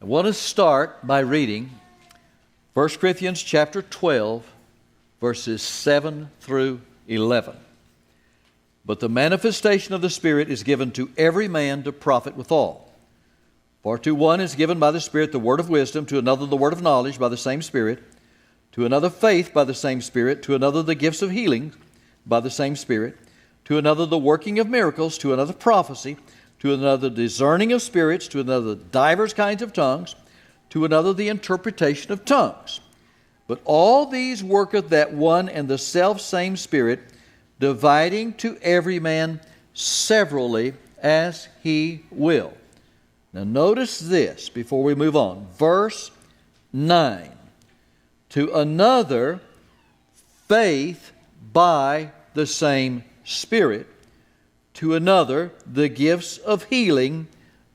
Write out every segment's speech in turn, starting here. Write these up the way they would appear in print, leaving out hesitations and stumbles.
I want to start by reading 1 Corinthians chapter 12, verses 7 through 11. But the manifestation of the Spirit is given to every man to profit withal. For to one is given by the Spirit the word of wisdom, to another the word of knowledge by the same Spirit, to another faith by the same Spirit, to another the gifts of healing by the same Spirit, to another the working of miracles, to another prophecy, to another discerning of spirits, to another divers kinds of tongues, to another the interpretation of tongues. But all these worketh that one and the selfsame Spirit, dividing to every man severally as he will. Now notice this before we move on. Verse 9. To another faith by the same Spirit, to another the gifts of healing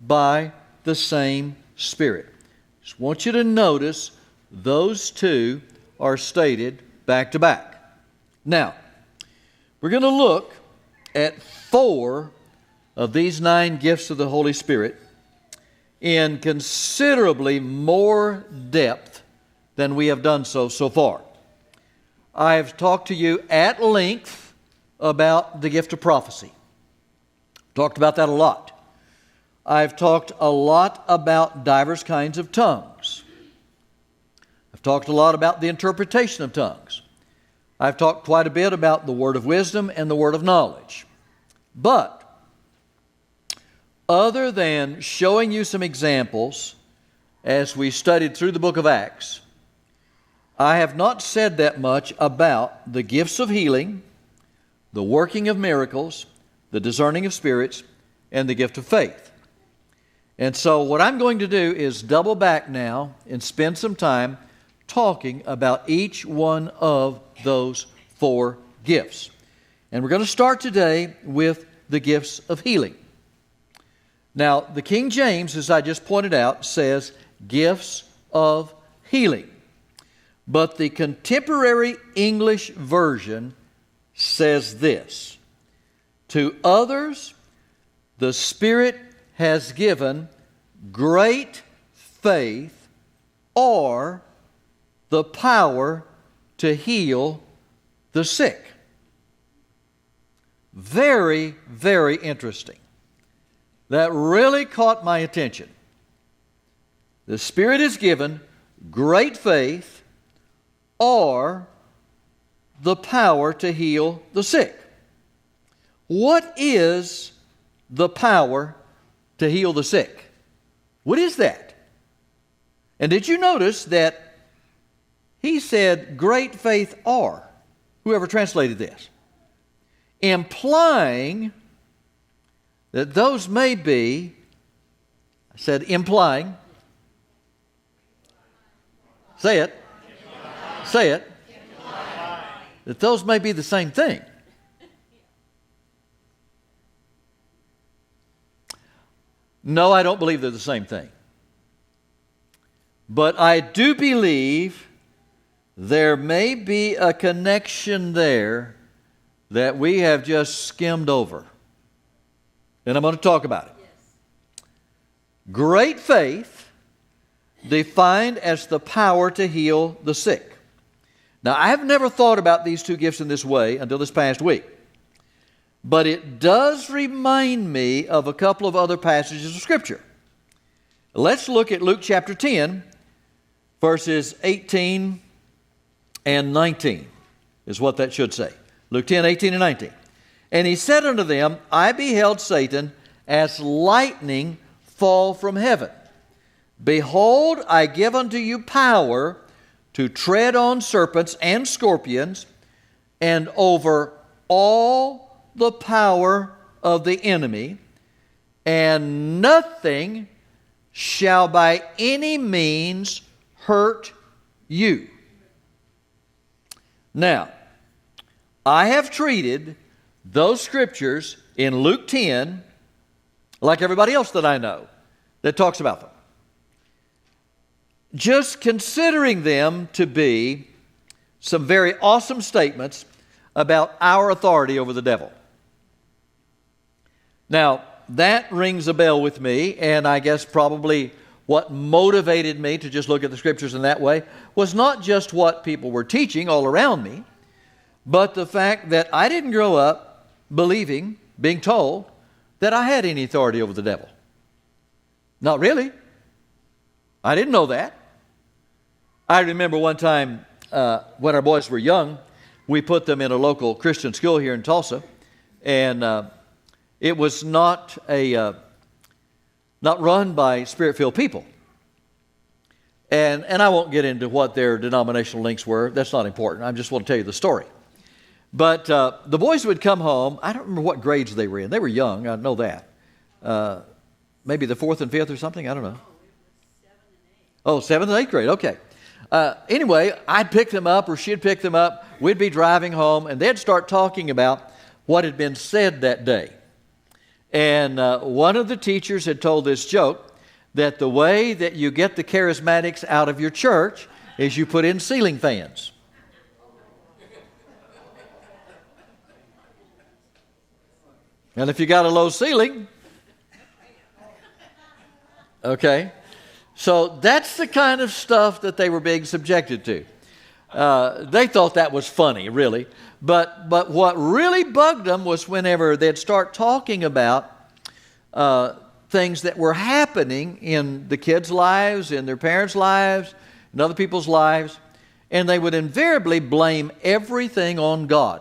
by the same Spirit. Just want you to notice those two are stated back to back. Now, we're going to look at 4 of these 9 gifts of the Holy Spirit in considerably more depth than we have done so far. I have talked to you at length about the gift of prophecy. Talked about that a lot. I've talked a lot about divers kinds of tongues. I've talked a lot about the interpretation of tongues. I've talked quite a bit about the word of wisdom and the word of knowledge. But other than showing you some examples as we studied through the book of Acts, I have not said that much about the gifts of healing, the working of miracles, the discerning of spirits, and the gift of faith. And so what I'm going to do is double back now and spend some time talking about each one of those 4 gifts. And we're going to start today with the gifts of healing. Now, the King James, as I just pointed out, says gifts of healing. But the contemporary English version says this: to others, the Spirit has given great faith or the power to heal the sick. Very, very interesting. That really caught my attention. The Spirit is given great faith or the power to heal the sick. What is the power to heal the sick? What is that? And did you notice that he said great faith or, whoever translated this, implying that those may be, I said implying, say it, that those may be the same thing. No, I don't believe they're the same thing. But I do believe there may be a connection there that we have just skimmed over. And I'm going to talk about it. Yes. Great faith, defined as the power to heal the sick. Now, I have never thought about these 2 gifts in this way until this past week. But it does remind me of a couple of other passages of Scripture. Let's look at Luke chapter 10, verses 18 and 19, is what that should say. Luke 10, 18 and 19. And he said unto them, I beheld Satan as lightning fall from heaven. Behold, I give unto you power to tread on serpents and scorpions, and over all the power of the enemy, and nothing shall by any means hurt you. Now, I have treated those scriptures in Luke 10 like everybody else that I know that talks about them, just considering them to be some very awesome statements about our authority over the devil. Now, that rings a bell with me, and I guess probably what motivated me to just look at the Scriptures in that way was not just what people were teaching all around me, but the fact that I didn't grow up believing, being told, that I had any authority over the devil. Not really. I didn't know that. I remember one time when our boys were young, we put them in a local Christian school here in Tulsa, and it was not run by Spirit-filled people. And I won't get into what their denominational links were. That's not important. I just want to tell you the story. But the boys would come home. I don't remember what grades they were in. They were young. I know that. Maybe the 4th and 5th or something. I don't know. Oh, 7th and 8th grade. Okay. Anyway, I'd pick them up or she'd pick them up. We'd be driving home and they'd start talking about what had been said that day. And one of the teachers had told this joke that the way that you get the charismatics out of your church is you put in ceiling fans. And if you got a low ceiling, okay. So that's the kind of stuff that they were being subjected to. They thought that was funny, really. But what really bugged them was whenever they'd start talking about things that were happening in the kids' lives, in their parents' lives, in other people's lives, and they would invariably blame everything on God.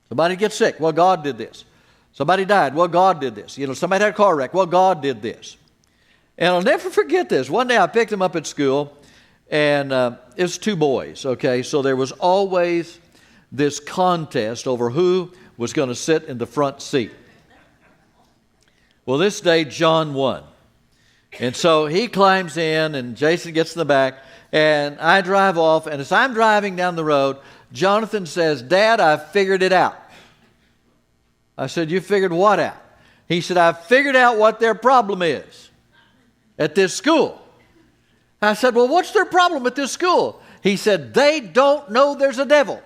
Somebody gets sick, well, God did this. Somebody died, well, God did this. Somebody had a car wreck, well, God did this. And I'll never forget this. One day I picked them up at school, and it was 2 boys, okay? So there was always this contest over who was going to sit in the front seat. Well, this day, John won. And so he climbs in, and Jason gets in the back, and I drive off, and as I'm driving down the road, Jonathan says, "Dad, I've figured it out." I said, "You figured what out?" He said, "I've figured out what their problem is at this school." I said, "Well, what's their problem at this school?" He said, "They don't know there's a devil."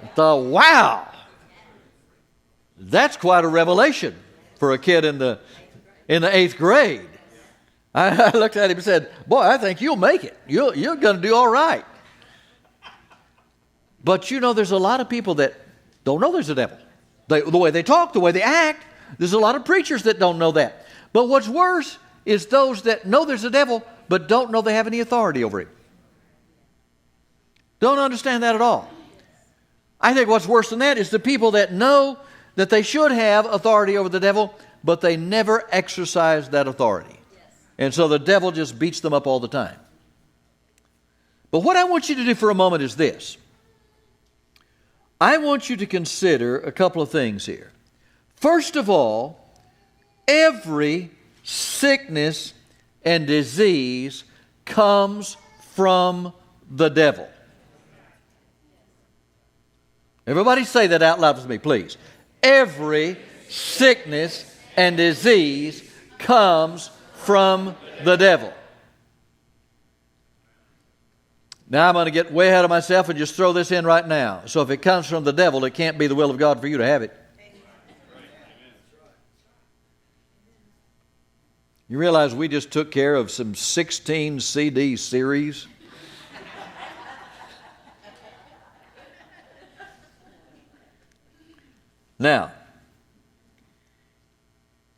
I thought, wow, that's quite a revelation for a kid in the 8th grade. I looked at him and said, "Boy, I think you'll make it. You're going to do all right." But there's a lot of people that don't know there's a devil. The way they talk, the way they act, there's a lot of preachers that don't know that. But what's worse is those that know there's a devil but don't know they have any authority over him. Don't understand that at all. I think what's worse than that is the people that know that they should have authority over the devil, but they never exercise that authority. And so the devil just beats them up all the time. But what I want you to do for a moment is this. I want you to consider a couple of things here. First of all, every sickness and disease comes from the devil. Everybody say that out loud with me, please. Every sickness and disease comes from the devil. Now I'm going to get way ahead of myself and just throw this in right now. So if it comes from the devil, it can't be the will of God for you to have it. You realize we just took care of some 16 CD series? Now,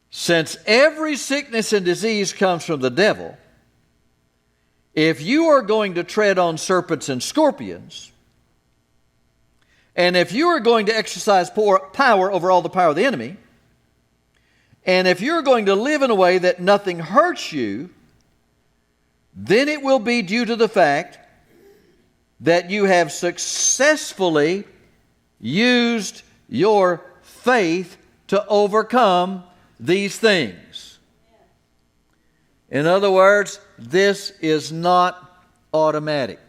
since every sickness and disease comes from the devil, if you are going to tread on serpents and scorpions, and if you are going to exercise power over all the power of the enemy, and if you're going to live in a way that nothing hurts you, then it will be due to the fact that you have successfully used your faith to overcome these things. In other words, this is not automatic.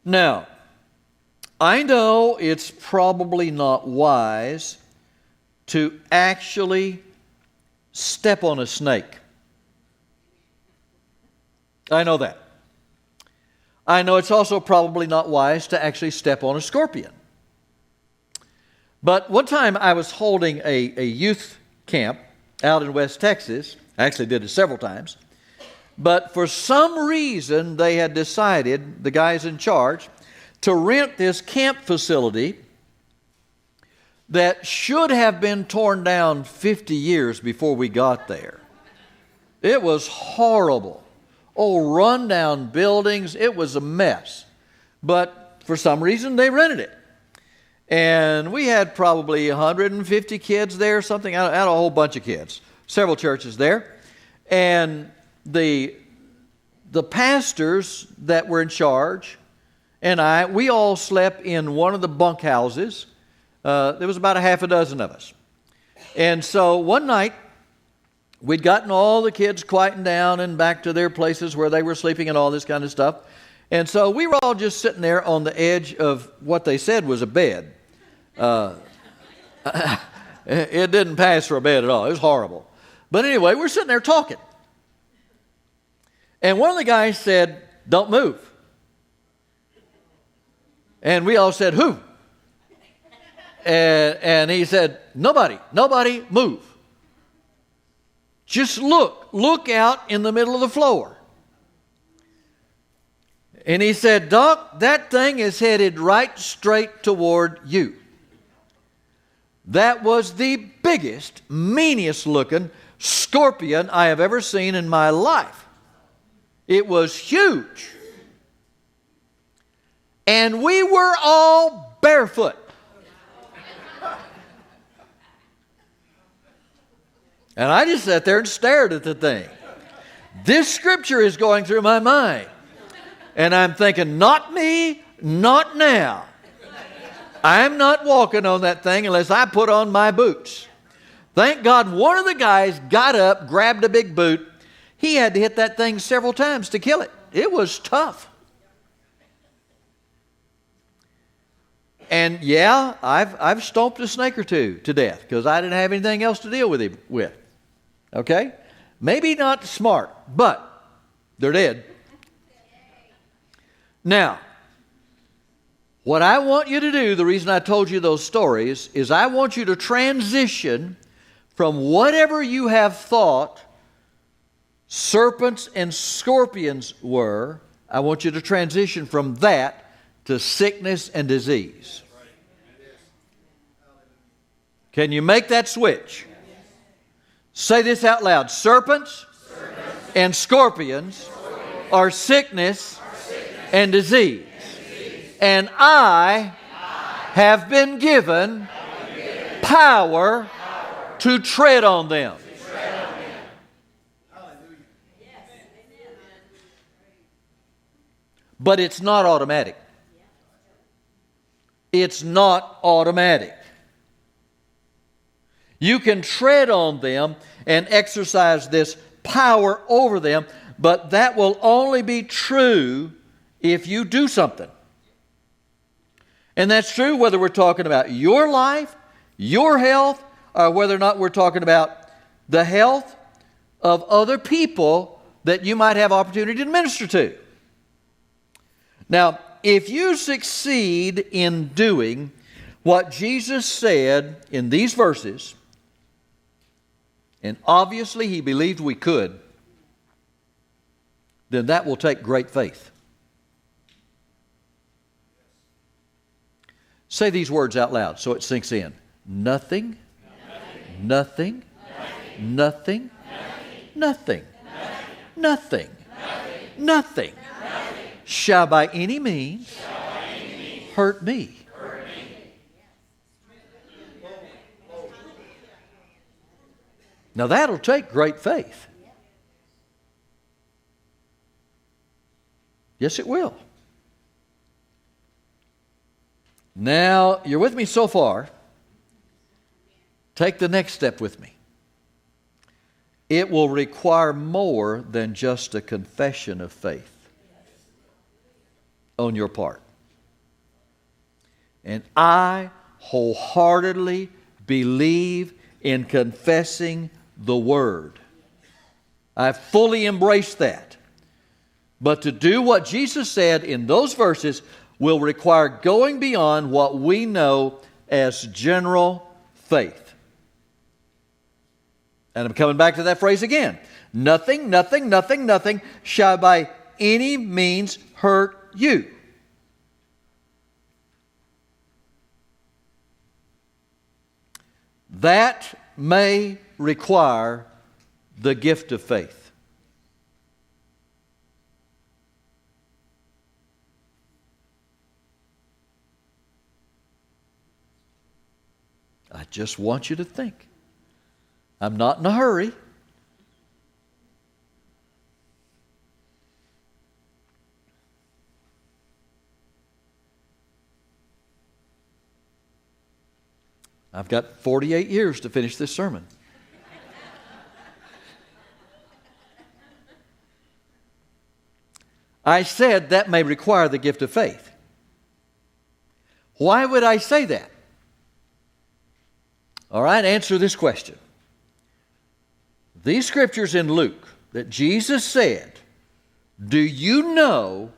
Now, I know it's probably not wise to actually step on a snake. I know that. I know it's also probably not wise to actually step on a scorpion. But one time I was holding a youth camp out in West Texas. I actually did it several times. But for some reason, they had decided, the guys in charge, to rent this camp facility that should have been torn down 50 years before we got there. It was horrible. Oh, rundown buildings. It was a mess. But for some reason, they rented it. And we had probably 150 kids there, something, out of a whole bunch of kids. Several churches there. And the pastors that were in charge and we all slept in one of the bunkhouses. There was about a half a dozen of us. And so one night, we'd gotten all the kids quieting down and back to their places where they were sleeping and all this kind of stuff. And so we were all just sitting there on the edge of what they said was a bed. It didn't pass for a bed at all. It was horrible. But anyway, we're sitting there talking. And one of the guys said, "Don't move." And we all said, "Who?" And he said, nobody move. Just look out in the middle of the floor." And he said, "Doc, that thing is headed right straight toward you." That was the biggest, meanest looking scorpion I have ever seen in my life. It was huge. And we were all barefoot. And I just sat there and stared at the thing. This scripture is going through my mind. And I'm thinking, not me, not now. I'm not walking on that thing unless I put on my boots. Thank God one of the guys got up, grabbed a big boot. He had to hit that thing several times to kill it. It was tough. And yeah, I've stomped a snake or two to death because I didn't have anything else to deal with him with. Okay? Maybe not smart, but they're dead. Now, what I want you to do, the reason I told you those stories, is I want you to transition from whatever you have thought serpents and scorpions were. I want you to transition from that to sickness and disease. Can you make that switch? Say this out loud. Serpents and scorpions are sickness and disease. And I have been given power to tread on them. But it's not automatic. It's not automatic. You can tread on them and exercise this power over them, but that will only be true if you do something. And that's true whether we're talking about your life, your health, or whether or not we're talking about the health of other people that you might have opportunity to minister to. Now, if you succeed in doing what Jesus said in these verses, and obviously he believed we could, then that will take great faith. Say these words out loud so it sinks in. Nothing, nothing, nothing, nothing, nothing, nothing shall by any means hurt me. Now that'll take great faith. Yes, it will. Now, you're with me so far. Take the next step with me. It will require more than just a confession of faith on your part. And I wholeheartedly believe in confessing the Word. I fully embrace that. But to do what Jesus said in those verses will require going beyond what we know as general faith. And I'm coming back to that phrase again. Nothing, nothing, nothing, nothing shall by any means hurt you. That may require the gift of faith. I just want you to think. I'm not in a hurry. I've got 48 years to finish this sermon. I said that may require the gift of faith. Why would I say that? All right, answer this question. These scriptures in Luke that Jesus said, do you know,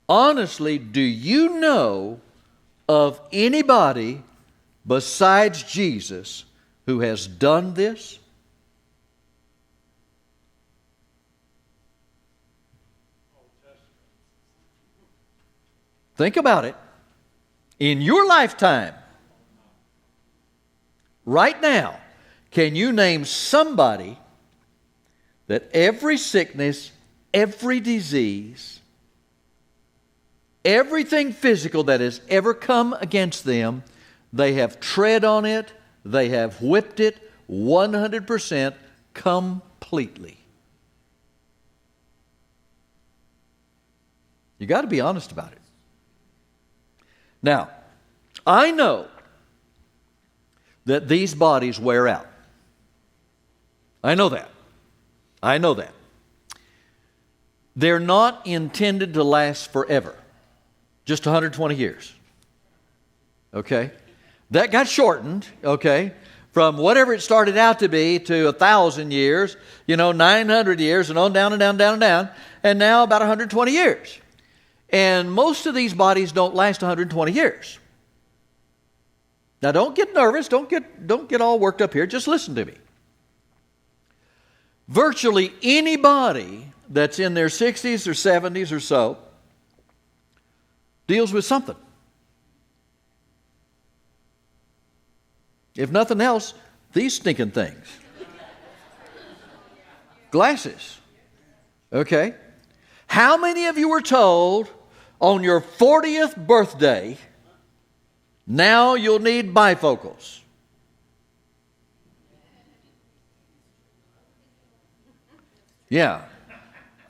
honestly, do you know of anybody besides Jesus who has done this? Think about it. In your lifetime, right now, can you name somebody that every sickness, every disease, everything physical that has ever come against them, they have tread on it, they have whipped it 100% completely? You got to be honest about it. Now, I know that these bodies wear out. I know that. I know that. They're not intended to last forever. Just 120 years. Okay? That got shortened, okay, from whatever it started out to be to 1,000 years, 900 years, and on down and down, down and down, and now about 120 years. And most of these bodies don't last 120 years. Now, don't get nervous. Don't get all worked up here. Just listen to me. Virtually anybody that's in their 60s or 70s or so deals with something. If nothing else, these stinking things. Glasses. Okay? How many of you were told on your 40th birthday, now you'll need bifocals? Yeah.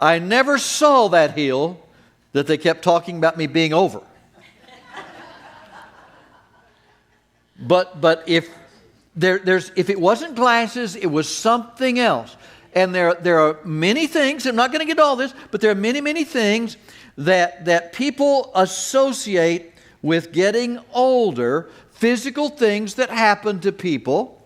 I never saw that hill that they kept talking about me being over. But if if it wasn't glasses, it was something else. And there are many things, I'm not going to get all this, but there are many, many things that people associate with getting older, physical things that happen to people.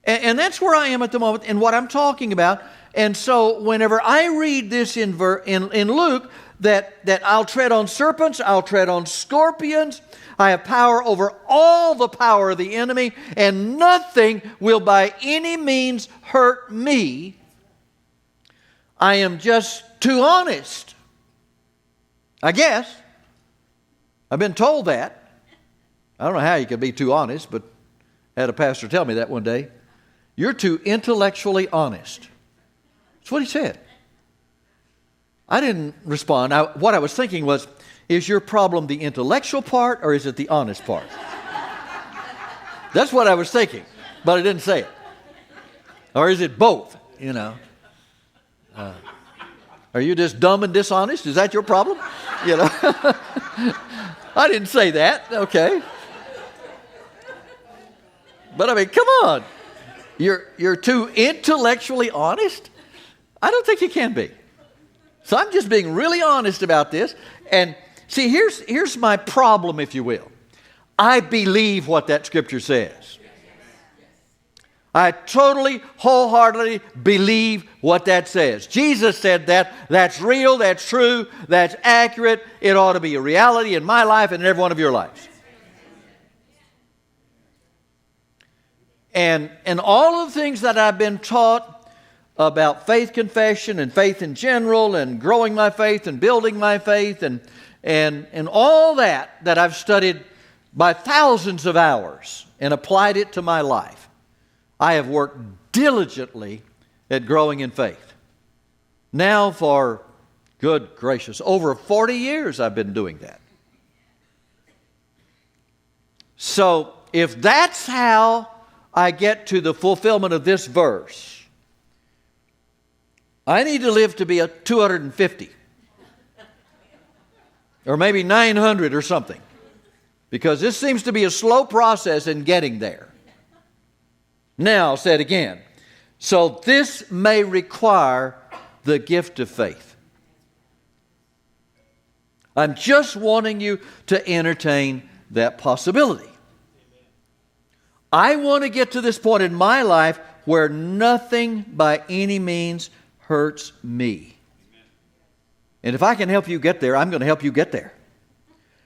And that's where I am at the moment and what I'm talking about. And so whenever I read this in Luke, that I'll tread on serpents, I'll tread on scorpions, I have power over all the power of the enemy, and nothing will by any means hurt me, I am just too honest. I guess. I've been told that. I don't know how you can be too honest, but I had a pastor tell me that one day. You're too intellectually honest. That's what he said. I didn't respond. What I was thinking was, is your problem the intellectual part or is it the honest part? That's what I was thinking, but I didn't say it. Or is it both, Are you just dumb and dishonest? Is that your problem? I didn't say that, okay. But I mean, come on. You're too intellectually honest? I don't think you can be. So I'm just being really honest about this. And see, here's my problem, if you will. I believe what that scripture says. I totally, wholeheartedly believe what that says. Jesus said that. That's real, that's true, that's accurate. It ought to be a reality in my life and in every one of your lives. And all of the things that I've been taught about faith confession and faith in general and growing my faith and building my faith and all that I've studied by thousands of hours and applied it to my life, I have worked diligently at growing in faith. Now for, good gracious, over 40 years I've been doing that. So if that's how I get to the fulfillment of this verse, I need to live to be a 250 or maybe 900 or something, because this seems to be a slow process in getting there. Now, I'll say it again. So this may require the gift of faith. I'm just wanting you to entertain that possibility. I want to get to this point in my life where nothing by any means hurts me. And if I can help you get there, I'm going to help you get there.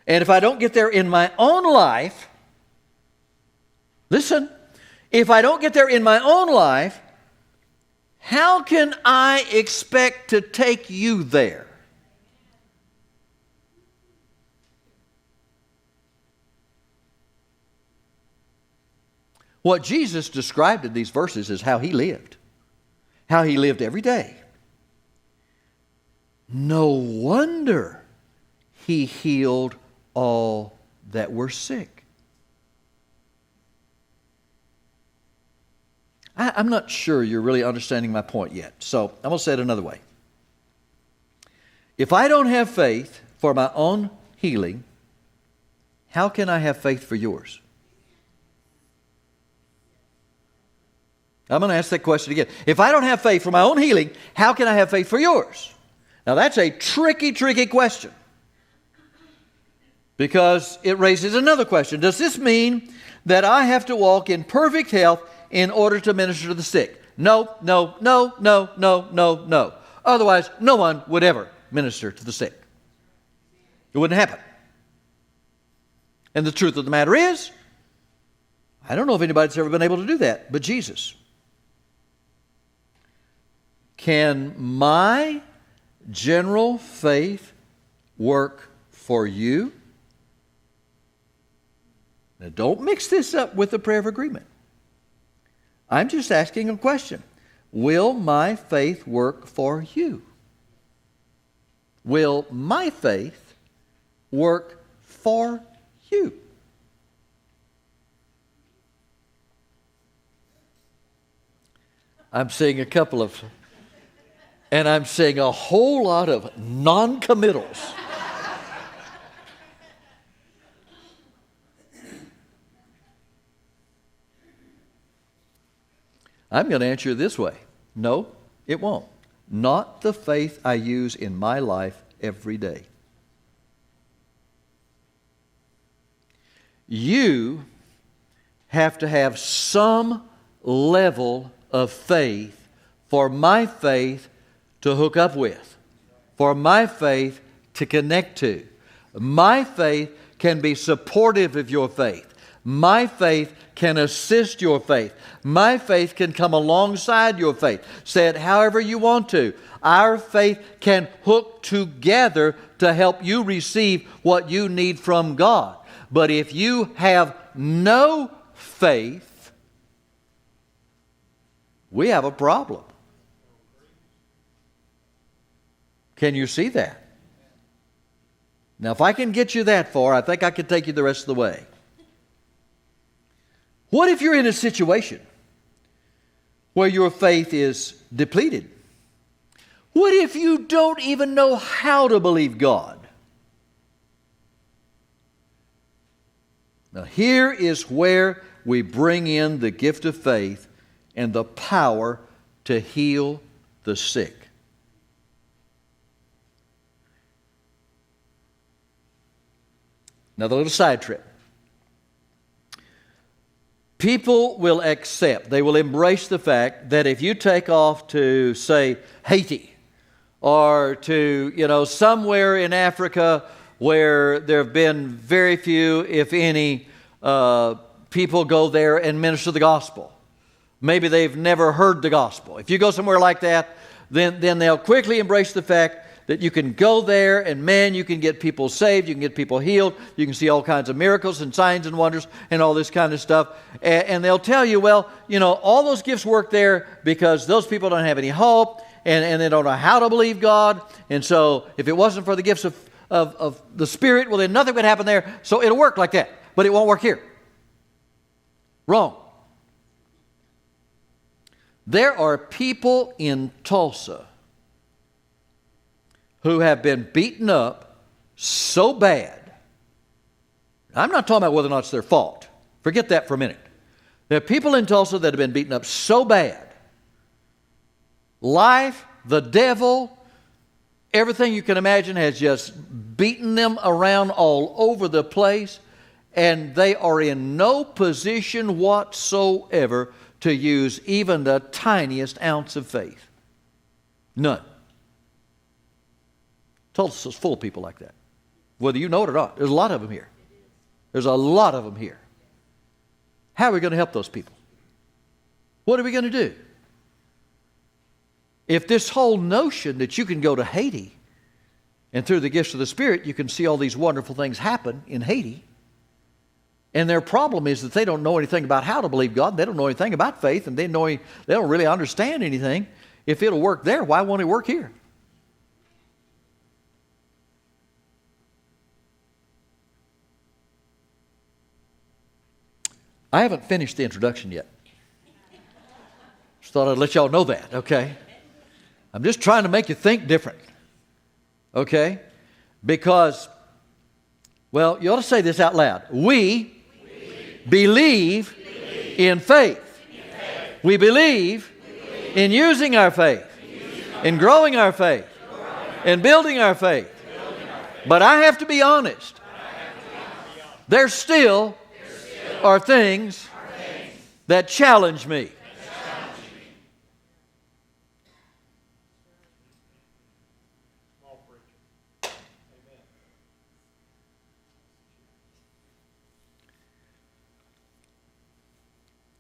And if I don't get there in my own life, listen, if I don't get there in my own life, how can I expect to take you there? What Jesus described in these verses is how He lived. How He lived every day. No wonder He healed all that were sick. I'm not sure you're really understanding my point yet, so I'm going to say it another way. If I don't have faith for my own healing, how can I have faith for yours? I'm going to ask that question again. If I don't have faith for my own healing, how can I have faith for yours? Now that's a tricky question, because it raises another question. Does this mean that I have to walk in perfect health in order to minister to the sick? No. Otherwise, no one would ever minister to the sick. It wouldn't happen. And the truth of the matter is, I don't know if anybody's ever been able to do that but Jesus. Can my general faith work for you? Now, don't mix this up with the prayer of agreement. I'm just asking a question. Will my faith work for you? Will my faith work for you? I'm seeing a couple of, and I'm seeing a whole lot of non-committals. I'm going to answer it this way. No, it won't. Not the faith I use in my life every day. You have to have some level of faith for my faith to hook up with, for my faith to connect to. My faith can be supportive of your faith. My faith can assist your faith. My faith can come alongside your faith. Say it however you want to. Our faith can hook together to help you receive what you need from God. But if you have no faith, we have a problem. Can you see that? Now, if I can get you that far, I think I can take you the rest of the way. What if you're in a situation where your faith is depleted? What if you don't even know how to believe God? Now, here is where we bring in the gift of faith and the power to heal the sick. Another little side trip. People will accept, they will embrace the fact that if you take off to, say, Haiti or to, somewhere in Africa where there have been very few, if any, people go there and minister the gospel. maybe they've never heard the gospel. If you go somewhere like that, then they'll quickly embrace the fact that you can go there and, man, you can get people saved, you can get people healed, you can see all kinds of miracles and signs and wonders and all this kind of stuff. And they'll tell you, well, you know, all those gifts work there because those people don't have any hope and they don't know how to believe God. And so if it wasn't for the gifts of the Spirit, well, then nothing would happen there. So it'll work like that, but it won't work here. Wrong. There are people in Tulsa who have been beaten up so bad. I'm not talking about whether or not it's their fault. Forget that for a minute. There are people in Tulsa that have been beaten up so bad. Life, the devil, everything you can imagine has just beaten them around all over the place, and they are in no position whatsoever to use even the tiniest ounce of faith. None. Tulsa's full of people like that. Whether you know it or not, there's a lot of them here. There's a lot of them here. How are we going to help those people? What are we going to do? If this whole notion that you can go to Haiti and through the gifts of the Spirit you can see all these wonderful things happen in Haiti, and their problem is that they don't know anything about how to believe God, they don't know anything about faith, and they don't really understand anything. If it'll work there, why won't it work here? I haven't finished the introduction yet. Just thought I'd let y'all know that, okay? I'm just trying to make you think different, okay? Because, well, you ought to say this out loud. We believe in faith. We believe in using our faith, in growing our faith, in building our faith. But I have to be honest. There still are things that challenge me.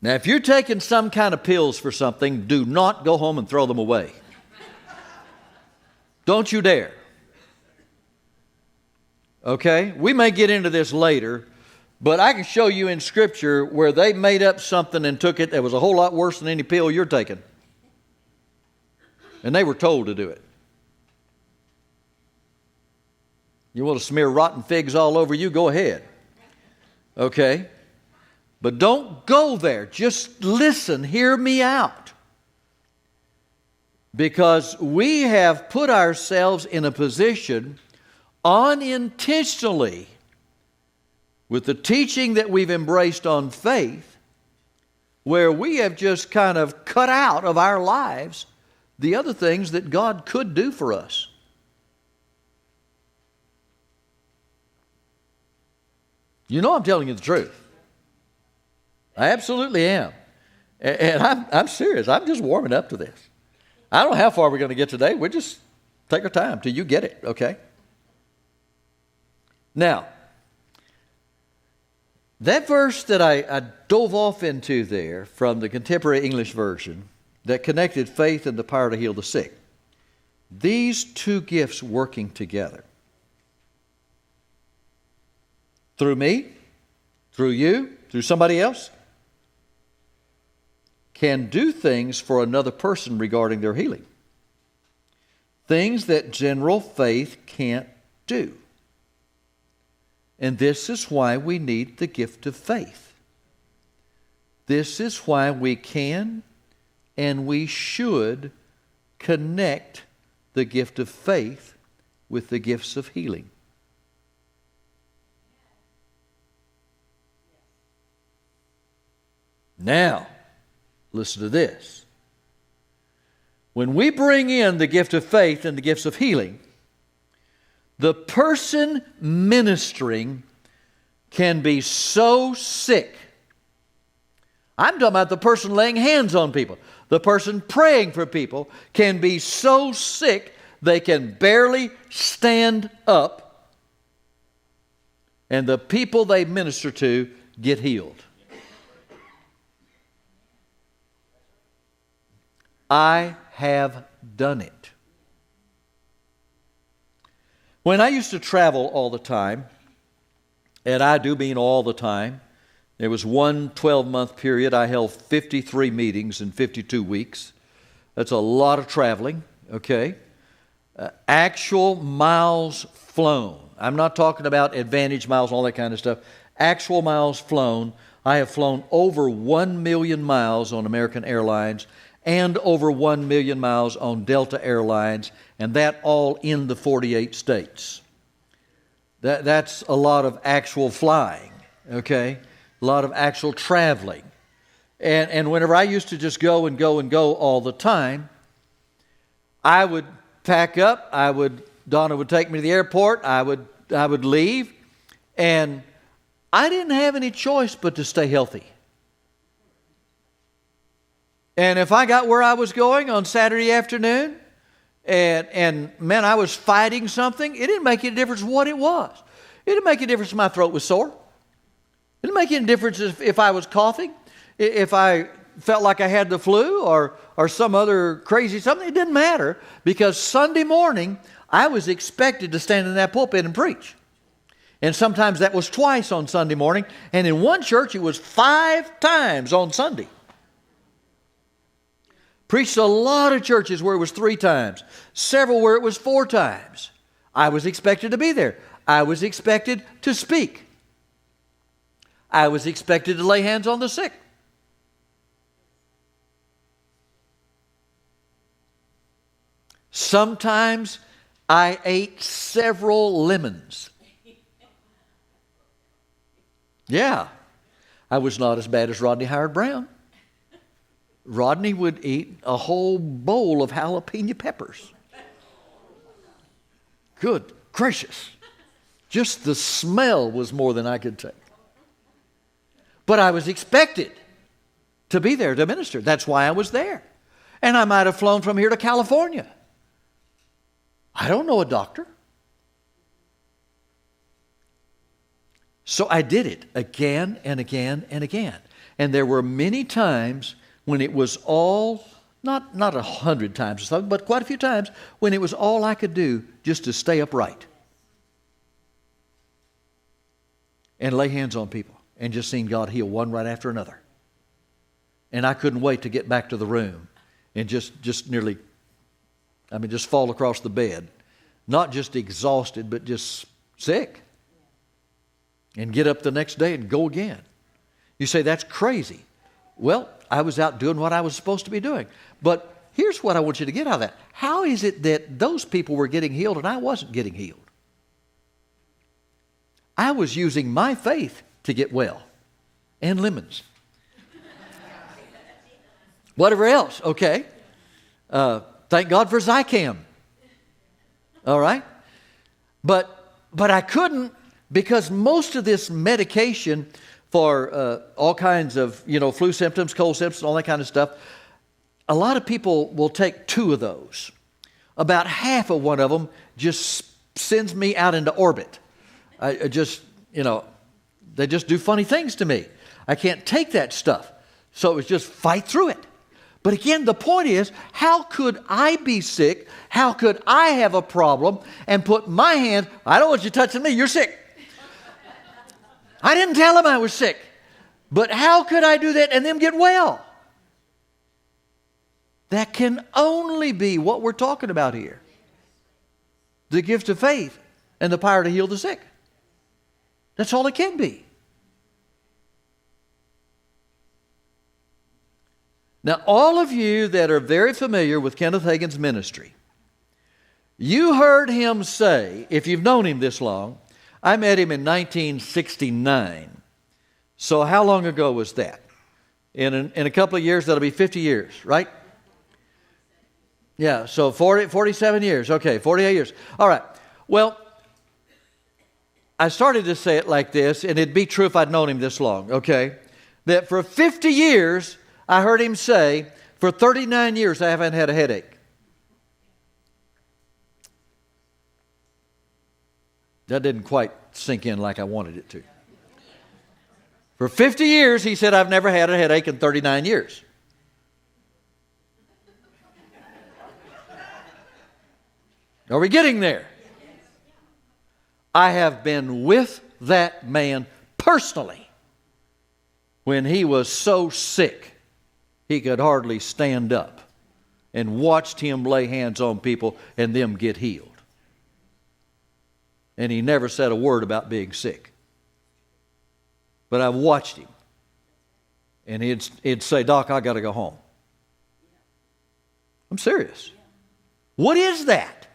Now, if you're taking some kind of pills for something, do not go home and throw them away. Don't you dare. Okay? We may get into this later, but I can show you in Scripture where they made up something and took it that was a whole lot worse than any pill you're taking. And they were told to do it. You want to smear rotten figs all over you? Go ahead. Okay? But don't go there. Just listen. Hear me out. Because we have put ourselves in a position unintentionally with the teaching that we've embraced on faith, where we have just kind of cut out of our lives the other things that God could do for us. You know I'm telling you the truth. I absolutely am. And I'm serious. I'm just warming up to this. I don't know how far we're going to get today. We'll just take our time till you get it, okay? Now, that verse that I dove off into there from the Contemporary English Version that connected faith and the power to heal the sick. These two gifts working together. Through me, through you, through somebody else, can do things for another person regarding their healing. Things that general faith can't do. And this is why we need the gift of faith. This is why we can and we should connect the gift of faith with the gifts of healing. Now, listen to this. When we bring in the gift of faith and the gifts of healing, the person ministering can be so sick. I'm talking about the person laying hands on people. The person praying for people can be so sick they can barely stand up, and the people they minister to get healed. I have done it. When I used to travel all the time, and I do mean all the time, there was one 12-month period I held 53 meetings in 52 weeks. That's a lot of traveling, okay? Actual miles flown. I'm not talking about advantage miles and all that kind of stuff. Actual miles flown. I have flown over 1 million miles on American Airlines and over 1 million miles on Delta Airlines, and that all in the 48 states. That's a lot of actual flying, okay? A lot of actual traveling. And whenever I used to just go and go and go all the time, I would pack up, Donna would take me to the airport, I would leave, and I didn't have any choice but to stay healthy. And if I got where I was going on Saturday afternoon, and man, I was fighting something, it didn't make any difference what it was. It didn't make any difference if my throat was sore. It didn't make any difference if I was coughing, if I felt like I had the flu or some other crazy something. It didn't matter, because Sunday morning I was expected to stand in that pulpit and preach. And sometimes that was twice on Sunday morning, and in one church it was 5 times on Sunday. Preached a lot of churches where it was 3 times, several where it was 4 times. I was expected to be there. I was expected to speak. I was expected to lay hands on the sick. Sometimes I ate several lemons. Yeah, I was not as bad as Rodney Howard-Brown. Rodney would eat a whole bowl of jalapeno peppers. Good gracious. Just the smell was more than I could take. But I was expected to be there to minister. That's why I was there. And I might have flown from here to California. I don't know a doctor. So I did it again and again and again. And there were many times when it was all, not 100 times or something, but quite a few times when it was all I could do just to stay upright and lay hands on people and just seeing God heal one right after another. And I couldn't wait to get back to the room and just fall across the bed. Not just exhausted, but just sick. And get up the next day and go again. You say, that's crazy. Well, I was out doing what I was supposed to be doing. But here's what I want you to get out of that. How is it that those people were getting healed and I wasn't getting healed? I was using my faith to get well. And lemons. Whatever else, okay. Thank God for Zicam. All right? But I couldn't, because most of this medication for all kinds of, flu symptoms, cold symptoms, all that kind of stuff, a lot of people will take 2 of those. About half of one of them just sends me out into orbit. They just do funny things to me. I can't take that stuff. So it was just fight through it. But again, the point is, how could I be sick? How could I have a problem and put my hand, I don't want you touching me, you're sick. I didn't tell him I was sick. But how could I do that and then get well? That can only be what we're talking about here. The gift of faith and the power to heal the sick. That's all it can be. Now, all of you that are very familiar with Kenneth Hagin's ministry, you heard him say, if you've known him this long, I met him in 1969. So how long ago was that? In a couple of years, that'll be 50 years, right? Yeah, so 47 years. Okay, 48 years. All right. Well, I started to say it like this, and it'd be true if I'd known him this long, okay? That for 50 years, I heard him say, for 39 years, I haven't had a headache. That didn't quite sink in like I wanted it to. For 50 years, he said, I've never had a headache in 39 years. Are we getting there? I have been with that man personally when he was so sick he could hardly stand up, and watched him lay hands on people and them get healed. And he never said a word about being sick. But I've watched him. And he'd say, "Doc, I got to go home." I'm serious. What is that?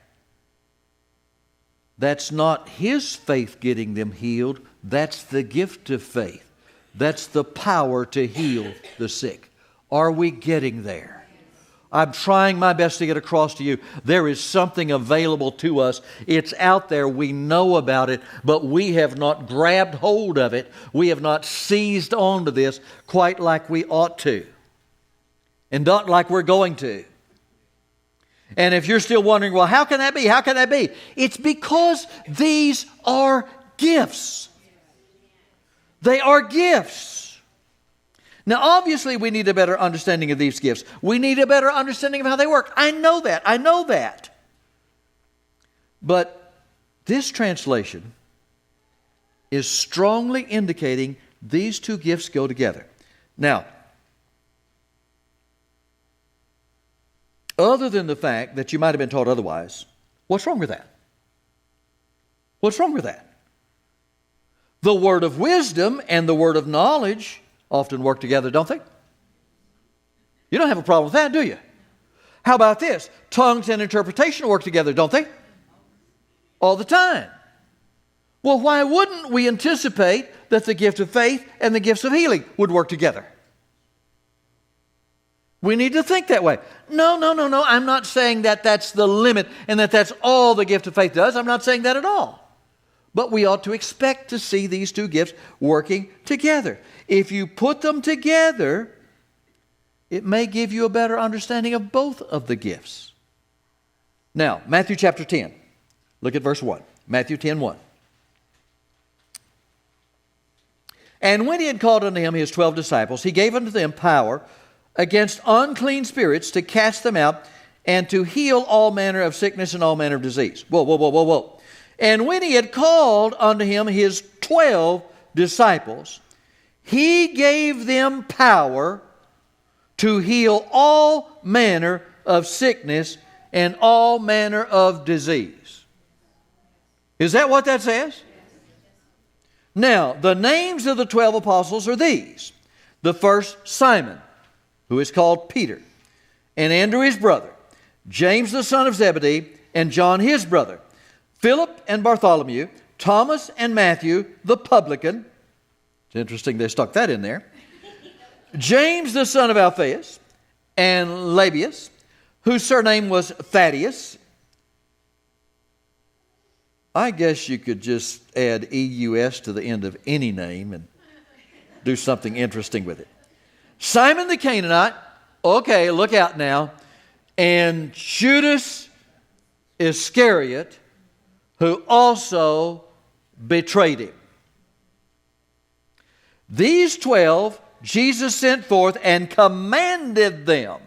That's not his faith getting them healed. That's the gift of faith. That's the power to heal the sick. Are we getting there? I'm trying my best to get across to you. There is something available to us. It's out there. We know about it, but we have not grabbed hold of it. We have not seized onto this quite like we ought to, and not like we're going to. And if you're still wondering, well, how can that be? How can that be? It's because these are gifts. They are gifts. Now, obviously, we need a better understanding of these gifts. We need a better understanding of how they work. I know that. I know that. But this translation is strongly indicating these two gifts go together. Now, other than the fact that you might have been taught otherwise, what's wrong with that? What's wrong with that? The word of wisdom and the word of knowledge often work together, don't they? You don't have a problem with that, do you? How about this? Tongues and interpretation work together, don't they? All the time. Well, why wouldn't we anticipate that the gift of faith and the gifts of healing would work together? We need to think that way. No. I'm not saying that that's the limit and that that's all the gift of faith does. I'm not saying that at all. But we ought to expect to see these two gifts working together. If you put them together, it may give you a better understanding of both of the gifts. Now, Matthew chapter 10. Look at verse 1. Matthew 10:1. And when he had called unto him his 12 disciples, he gave unto them power against unclean spirits to cast them out and to heal all manner of sickness and all manner of disease. Whoa. And when he had called unto him his 12 disciples, he gave them power to heal all manner of sickness and all manner of disease. Is that what that says? Now, the names of the 12 apostles are these. The first, Simon, who is called Peter, and Andrew his brother, James the son of Zebedee, and John his brother, Philip and Bartholomew, Thomas and Matthew the publican. It's interesting they stuck that in there. James the son of Alphaeus, and Lebbaeus, whose surname was Thaddeus. I guess you could just add EUS to the end of any name and do something interesting with it. Simon the Canaanite, okay, look out now, and Judas Iscariot, who also betrayed him. These 12 Jesus sent forth and commanded them,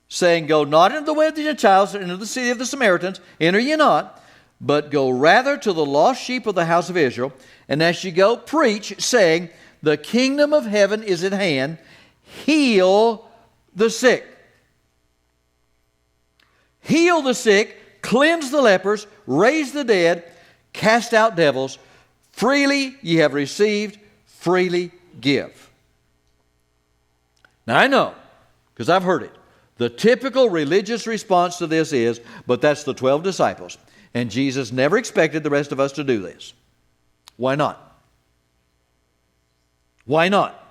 saying, Go not into the way of the Gentiles, or into the city of the Samaritans, enter ye not, but go rather to the lost sheep of the house of Israel, and as ye go, preach, saying, The kingdom of heaven is at hand, heal the sick. Heal the sick, cleanse the lepers, raise the dead, cast out devils. Freely ye have received, freely give. Now I know, because I've heard it, the typical religious response to this is, but that's the 12 disciples. And Jesus never expected the rest of us to do this. Why not? Why not?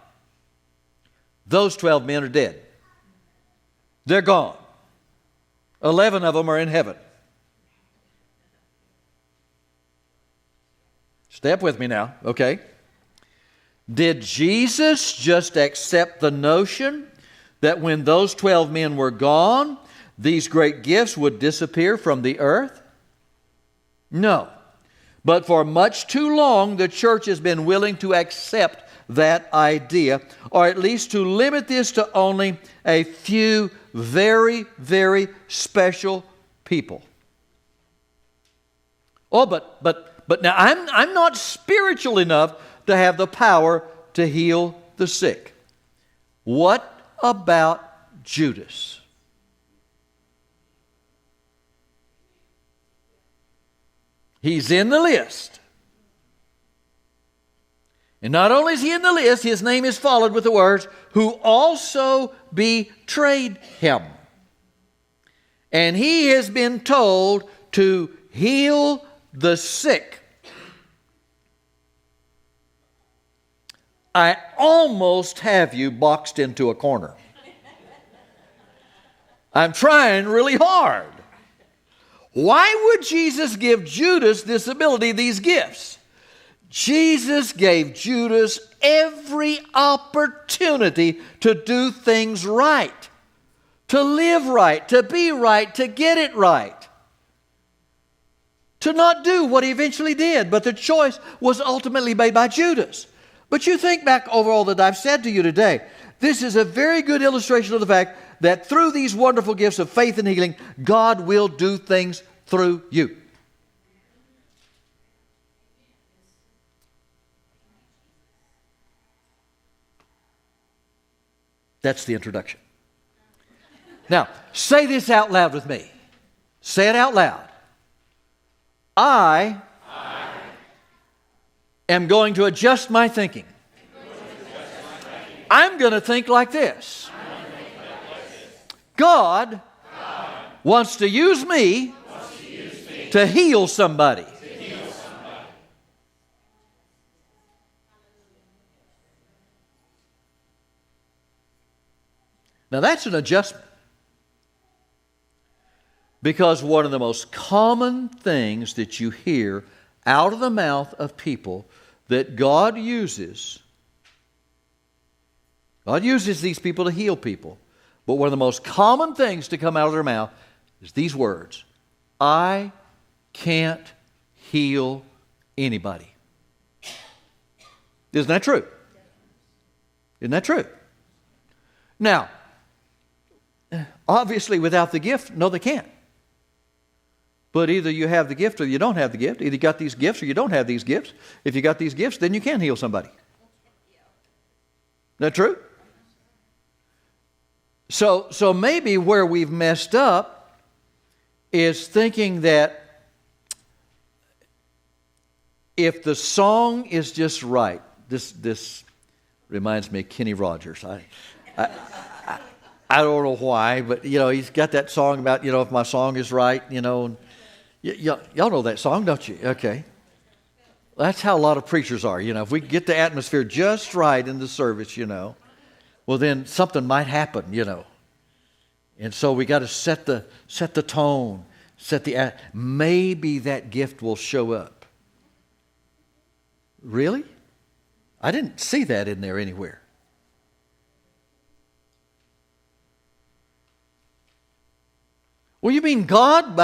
Those 12 men are dead. They're gone. 11 of them are in heaven. Step with me now, okay? Did Jesus just accept the notion that when those 12 men were gone, these great gifts would disappear from the earth? No. But for much too long, the church has been willing to accept that idea, or at least to limit this to only a few very, very special people. Oh, but now I'm not spiritual enough to have the power to heal the sick. What about Judas? He's in the list. And not only is he in the list, his name is followed with the words, who also betrayed him. And he has been told to heal the sick. I almost have you boxed into a corner. I'm trying really hard. Why would Jesus give Judas this ability, these gifts? Jesus gave Judas every opportunity to do things right, to live right, to be right, to get it right, to not do what he eventually did. But the choice was ultimately made by Judas. But you think back over all that I've said to you today. This is a very good illustration of the fact that through these wonderful gifts of faith and healing, God will do things through you. That's the introduction. Now, say this out loud with me. Say it out loud. I am going to adjust my thinking. I'm going to think like this. God wants to use me to heal somebody. Now that's an adjustment. Because one of the most common things that you hear out of the mouth of people that God uses these people to heal people. But one of the most common things to come out of their mouth is these words: I can't heal anybody. Isn't that true? Isn't that true? Now, obviously without the gift, no, they can't. But either you have the gift or you don't have the gift. Either you got these gifts or you don't have these gifts. If you got these gifts, then you can heal somebody. Isn't that true? So maybe where we've messed up is thinking that if the song is just right, this reminds me of Kenny Rogers. I don't know why, but he's got that song about if my song is right, y'all know that song, don't you? Okay. That's how a lot of preachers are. If we get the atmosphere just right in the service, well then something might happen, And so we got to set the tone, maybe that gift will show up. Really? I didn't see that in there anywhere. Well, you mean God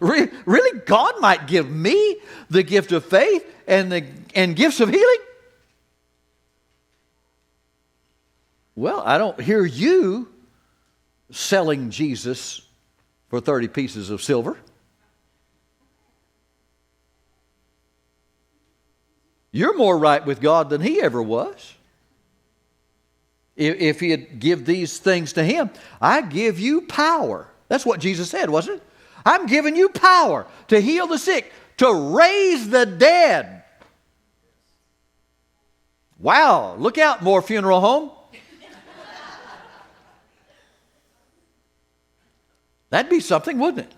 really God might give me the gift of faith and gifts of healing? Well, I don't hear you selling Jesus for 30 pieces of silver. You're more right with God than he ever was. If he had give these things to him, I give you power. That's what Jesus said, wasn't it? I'm giving you power to heal the sick, to raise the dead. Wow, look out, Moore Funeral Home. That'd be something, wouldn't it?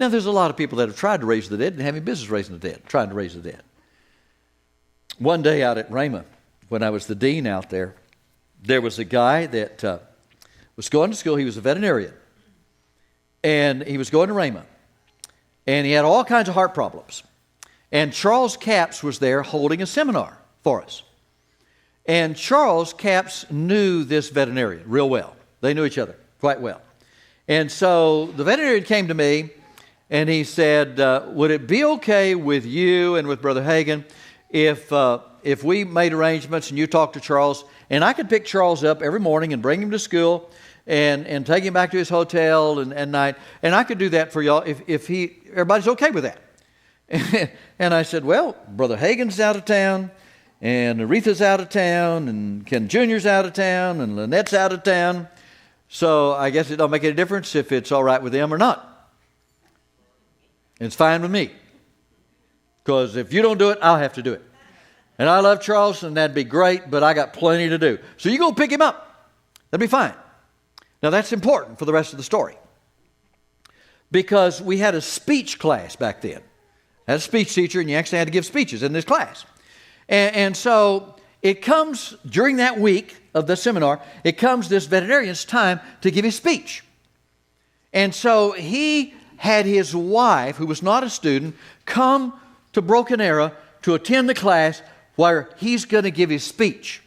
Now, there's a lot of people that have tried to raise the dead and having business raising the dead, trying to raise the dead. One day out at Rhema, when I was the dean out there, there was a guy that was going to school. He was a veterinarian. And he was going to Rhema. And he had all kinds of heart problems. And Charles Capps was there holding a seminar for us. And Charles Capps knew this veterinarian real well. They knew each other quite well. And so the veterinarian came to me and he said, would it be okay with you and with Brother Hagin if we made arrangements and you talked to Charles, and I could pick Charles up every morning and bring him to school, and take him back to his hotel and night. And I could do that for y'all if everybody's okay with that. And I said, well, Brother Hagin's out of town, and Aretha's out of town, and Ken Jr.'s out of town, and Lynette's out of town. So I guess it don't make any difference if it's all right with them or not. It's fine with me. Because if you don't do it, I'll have to do it. And I love Charles, and that'd be great, but I got plenty to do. So you go pick him up. That'd be fine. Now that's important for the rest of the story. Because we had a speech class back then. I had a speech teacher, and you actually had to give speeches in this class. And so it comes during that week of the seminar, it comes this veterinarian's time to give his speech. And so he had his wife, who was not a student, come to Broken Arrow to attend the class where he's going to give his speech.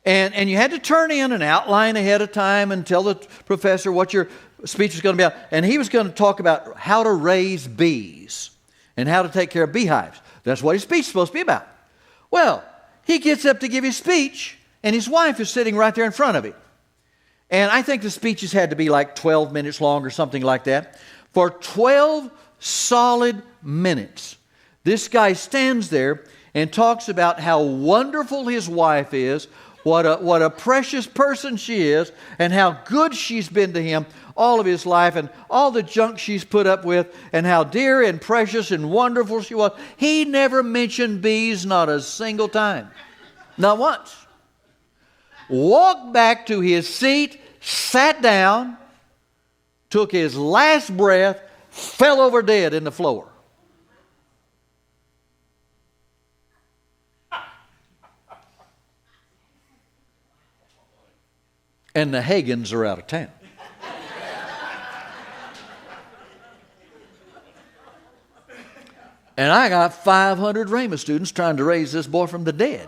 And you had to turn in an outline ahead of time and tell the professor what your speech was going to be about. And he was going to talk about how to raise bees and how to take care of beehives. That's what his speech is supposed to be about. Well, he gets up to give his speech, and his wife is sitting right there in front of him. And I think the speeches had to be like 12 minutes long or something like that. For 12 solid minutes, this guy stands there and talks about how wonderful his wife is, what a precious person she is, and how good she's been to him all of his life, and all the junk she's put up with, and how dear and precious and wonderful she was. He never mentioned bees, not a single time. Not once. Walked back to his seat, sat down, took his last breath, fell over dead in the floor. And the Hagins are out of town. And I got 500 Rhema students trying to raise this boy from the dead.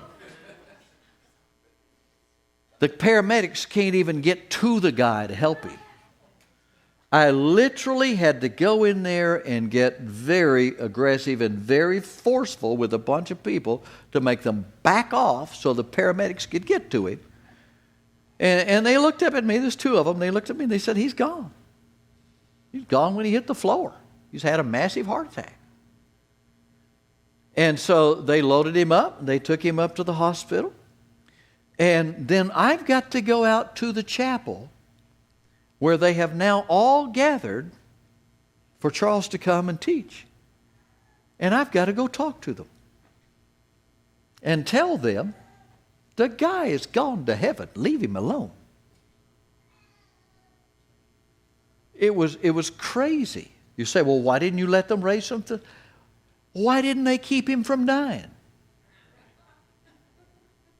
The paramedics can't even get to the guy to help him. I literally had to go in there and get very aggressive and very forceful with a bunch of people to make them back off so the paramedics could get to him. And they looked up at me, there's two of them, they looked at me and they said, he's gone. He's gone when he hit the floor. He's had a massive heart attack. And so they loaded him up, they took him up to the hospital. And then I've got to go out to the chapel where they have now all gathered for Charles to come and teach. And I've got to go talk to them and tell them, the guy is gone to heaven. Leave him alone. It was crazy. You say, well, why didn't you let them raise something? Why didn't they keep him from dying?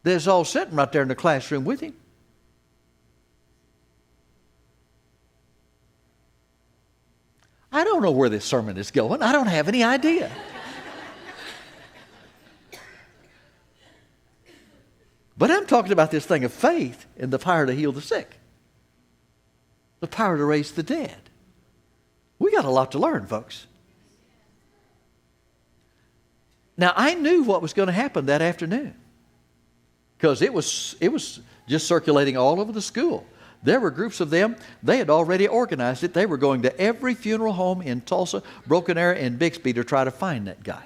They're all sitting right there in the classroom with him. I don't know where this sermon is going. I don't have any idea. But I'm talking about this thing of faith and the power to heal the sick. The power to raise the dead. We got a lot to learn, folks. Now, I knew what was going to happen that afternoon because it was just circulating all over the school. There were groups of them. They had already organized it. They were going to every funeral home in Tulsa, Broken Arrow, and Bixby to try to find that guy.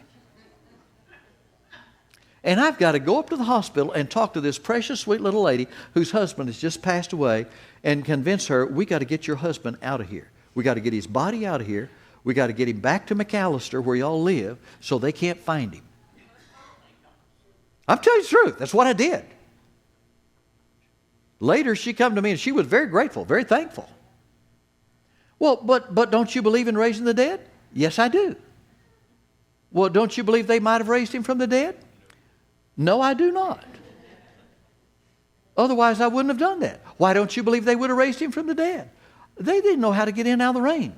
And I've got to go up to the hospital and talk to this precious, sweet little lady whose husband has just passed away and convince her, we got to get your husband out of here. We got to get his body out of here. We got to get him back to McAllister where y'all live so they can't find him. I'm telling you the truth. That's what I did. Later, she come to me and she was very grateful, very thankful. Well, but don't you believe in raising the dead? Yes, I do. Well, don't you believe they might have raised him from the dead? No, I do not. Otherwise, I wouldn't have done that. Why don't you believe they would have raised him from the dead? They didn't know how to get in out of the rain.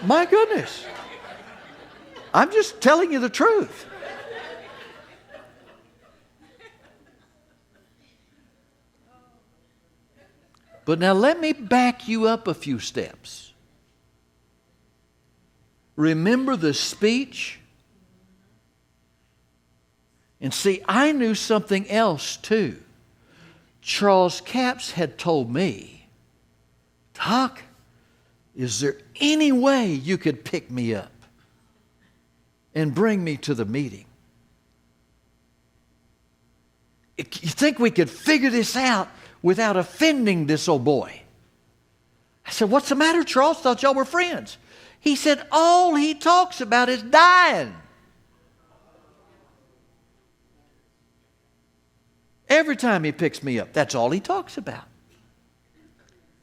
My goodness. I'm just telling you the truth. But now let me back you up a few steps. Remember the speech? And see, I knew something else too. Charles Capps had told me, Doc, is there any way you could pick me up and bring me to the meeting? You think we could figure this out without offending this old boy? I said, what's the matter, Charles? Thought y'all were friends. He said, all he talks about is dying. Every time he picks me up, that's all he talks about.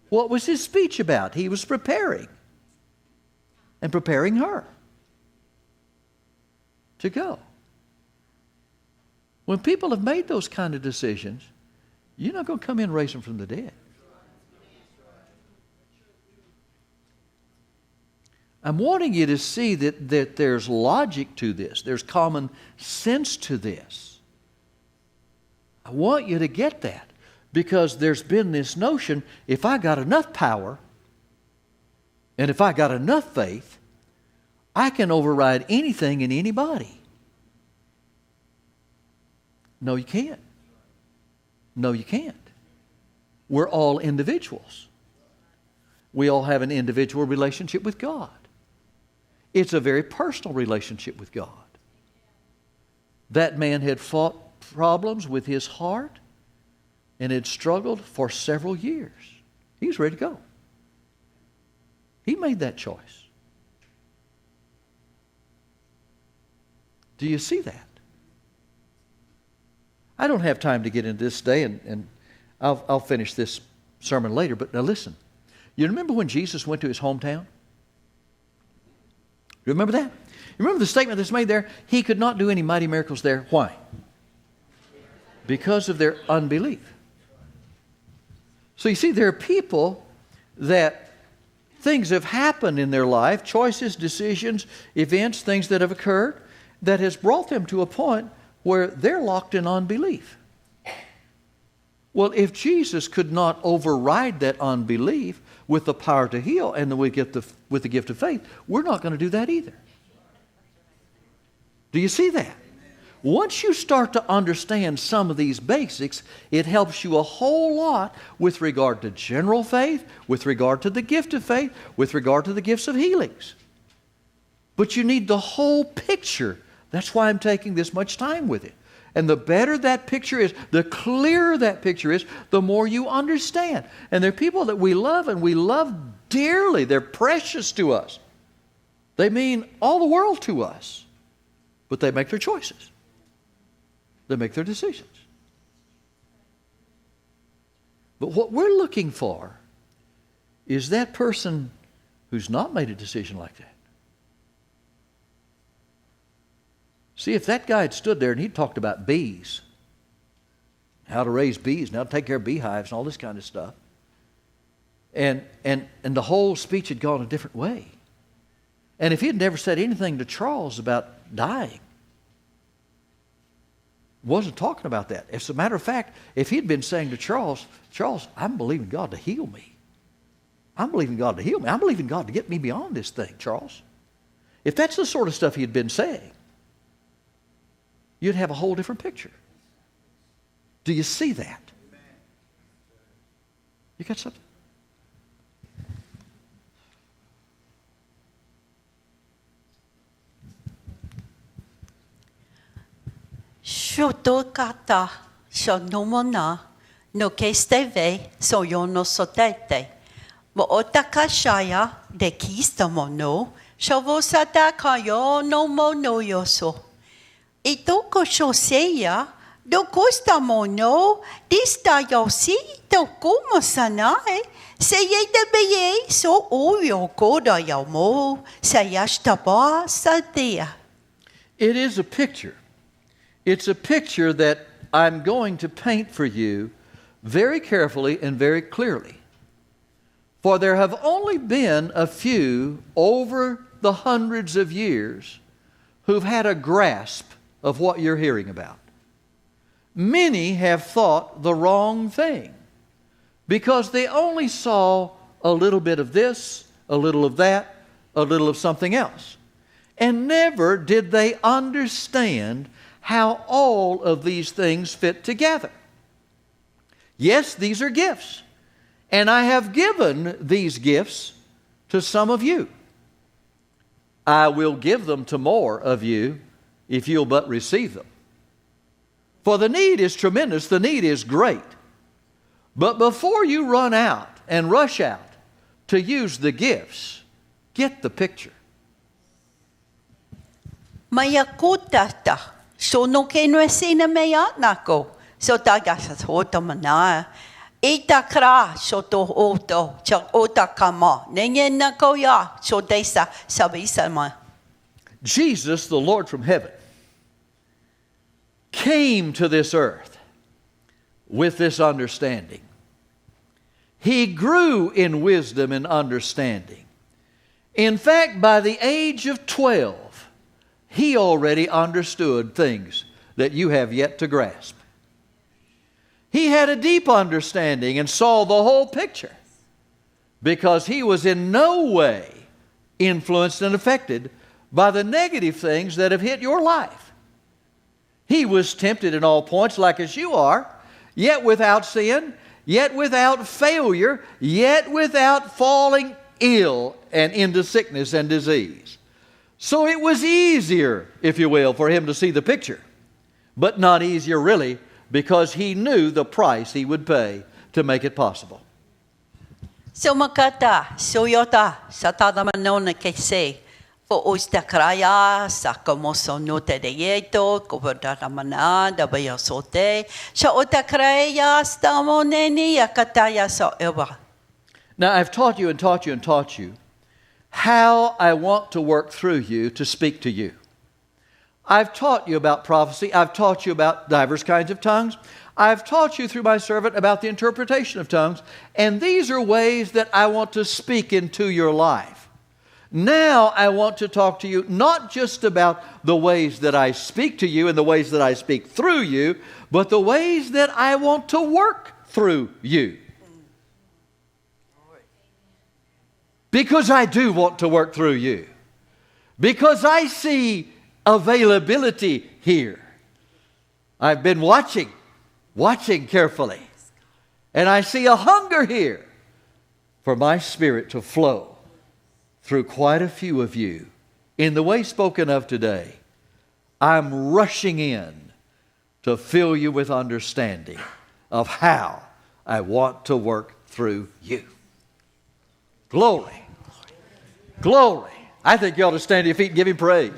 What was his speech about? He was preparing and preparing her to go. When people have made those kind of decisions, you're not going to come in and raise them from the dead. I'm wanting you to see that there's logic to this. There's common sense to this. I want you to get that, because there's been this notion, if I got enough power and if I got enough faith, I can override anything and anybody. No, you can't. No, you can't. We're all individuals. We all have an individual relationship with God. It's a very personal relationship with God. That man had fought problems with his heart and had struggled for several years. He was ready to go. He made that choice. Do you see that? I don't have time to get into this today, and I'll finish this sermon later, but now listen. You remember when Jesus went to his hometown? You remember that? You remember the statement that's made there? He could not do any mighty miracles there. Why? Because of their unbelief. So you see, there are people that things have happened in their life, choices, decisions, events, things that have occurred, that has brought them to a point where they're locked in unbelief. Well, if Jesus could not override that unbelief with the power to heal and with the gift of faith, we're not going to do that either. Do you see that? Once you start to understand some of these basics, it helps you a whole lot with regard to general faith, with regard to the gift of faith, with regard to the gifts of healings. But you need the whole picture. That's why I'm taking this much time with it. And the better that picture is, the clearer that picture is, the more you understand. And there are people that we love, and we love dearly. They're precious to us. They mean all the world to us. But they make their choices. They make their decisions. But what we're looking for is that person who's not made a decision like that. See, if that guy had stood there and he'd talked about bees, how to raise bees, and how to take care of beehives and all this kind of stuff, and the whole speech had gone a different way. And if he had never said anything to Charles about dying, wasn't talking about that. As a matter of fact, if he'd been saying to Charles, I'm believing God to heal me. I'm believing God to heal me. I'm believing God to get me beyond this thing, Charles. If that's the sort of stuff he had been saying, you'd have a whole different picture. Do you see that? You got something? Shuto kata so nomona no kesteve so yono sotete. Mo otaka shaya de kista mono shavosata kayo no mono yoso. Ito ko shoseya do costa mono dista yosi to como sanae se ye de beye so oyo koda yamo sayashtaba satia. It is a picture. It's a picture that I'm going to paint for you very carefully and very clearly. For there have only been a few over the hundreds of years who've had a grasp of what you're hearing about. Many have thought the wrong thing because they only saw a little bit of this, a little of that, a little of something else. And never did they understand how all of these things fit together. Yes, these are gifts. And I have given these gifts to some of you. I will give them to more of you if you'll but receive them. For the need is tremendous, the need is great. But before you run out and rush out to use the gifts, get the picture. Maya kutata, so no keno sina mea nako, so taga sa hota mana. Ita kra so to oto, cha ota kama, nenye nako ya, so desa sabisa ma. Jesus, the Lord from heaven, came to this earth with this understanding. He grew in wisdom and understanding. In fact, by the age of 12, he already understood things that you have yet to grasp. He had a deep understanding and saw the whole picture because he was in no way influenced and affected by the negative things that have hit your life. He was tempted in all points like as you are, yet without sin, yet without failure, yet without falling ill and into sickness and disease. So it was easier, if you will, for him to see the picture, but not easier really, because he knew the price he would pay to make it possible. So makata, so yota, sa tadamanona kese, for ostakraya, sa komoso note de yeto, kovodamana, da bayosote, sa otakraya, stamoneni, yakataya so ewa. Now I've taught you and taught you and taught you how I want to work through you to speak to you. I've taught you about prophecy. I've taught you about diverse kinds of tongues. I've taught you through my servant about the interpretation of tongues. And these are ways that I want to speak into your life. Now I want to talk to you not just about the ways that I speak to you and the ways that I speak through you, but the ways that I want to work through you. Because I do want to work through you. Because I see availability here. I've been watching carefully. And I see a hunger here for my Spirit to flow through quite a few of you in the way spoken of today. I'm rushing in to fill you with understanding of how I want to work through you. Glory. Glory. I think you ought to stand to your feet and give him praise.